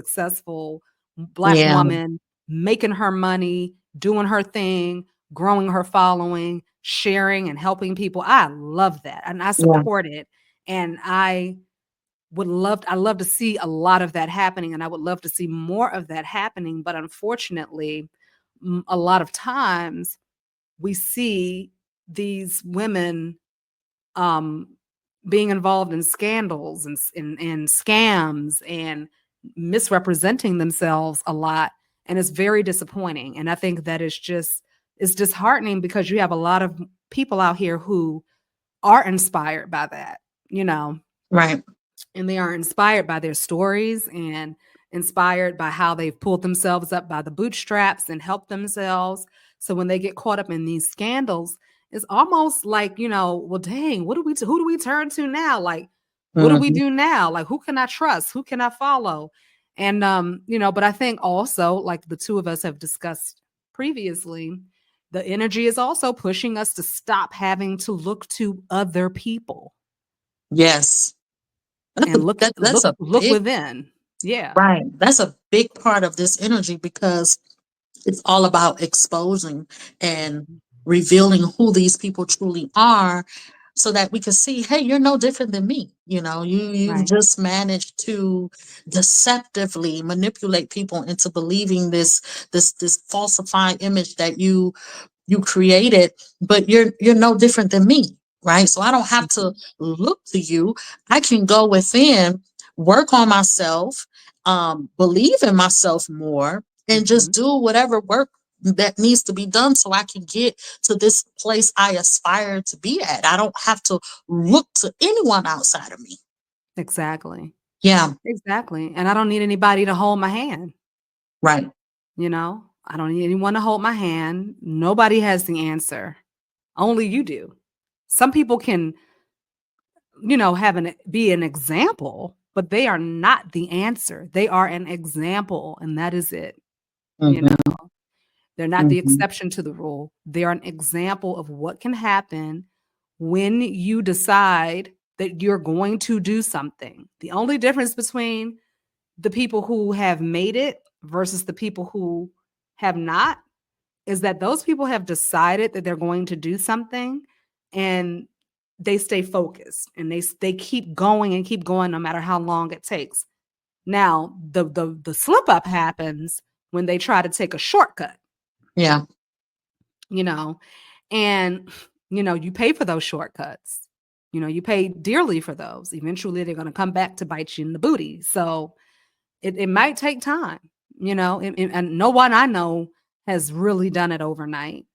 successful Black Yeah. woman, making her money, doing her thing, growing her following, sharing and helping people. I love that and I Yeah. support it. And I love to see a lot of that happening, and I would love to see more of that happening. But unfortunately, a lot of times we see these women um, being involved in scandals and scams and misrepresenting themselves a lot. And it's very disappointing. And I think that it's disheartening because you have a lot of people out here who are inspired by that, you know, Right. and they are inspired by their stories and inspired by how they've pulled themselves up by the bootstraps and helped themselves. So when they get caught up in these scandals, it's almost like, well, dang, who do we turn to now? Like, what do we Hmm. do now? Like, who can I trust? Who can I follow? And, but I think also, like the two of us have discussed previously, the energy is also pushing us to stop having to look to other people Yes. and That's a look big, within. Yeah. right. That's a big part of this energy because it's all about exposing and revealing who these people truly are so that we can see, hey, you're no different than me. You've Right. just managed to deceptively manipulate people into believing this falsified image that you created, but you're no different than me, right? So I don't have to Mhm. look to you. I can go within, work on myself, believe in myself more, and just Mhm. do whatever work that needs to be done so I can get to this place I aspire to be at. I don't have to look to anyone outside of me. Exactly. Yeah. Exactly. And I don't need anybody to hold my hand, Right. I don't need anyone to hold my hand. Nobody has the answer. Only you do. Some people can, be an example, but they are not the answer. They are an example, and that is it. You know, Hmm. they're not the Hmm. exception to the rule. They're an example of what can happen when you decide that you're going to do something. The only difference between the people who have made it versus the people who have not is that those people have decided that they're going to do something and they stay focused and they keep going no matter how long it takes. Now, the slip up happens when they try to take a shortcut, Yeah. you know, and you pay for those shortcuts. You pay dearly for those. Eventually they're going to come back to bite you in the booty. So it might take time, and no one I know has really done it overnight.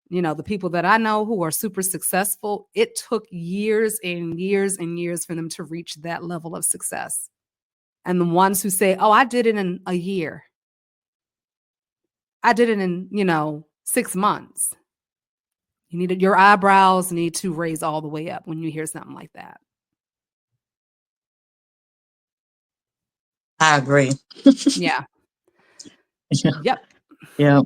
The people that I know who are super successful, it took years and years and years for them to reach that level of success. And the ones who say, "Oh, I did it in a year. I did it in, 6 months." Your eyebrows need to raise all the way up when you hear something like that. I agree. Yeah. Yeah. Yep. Yeah.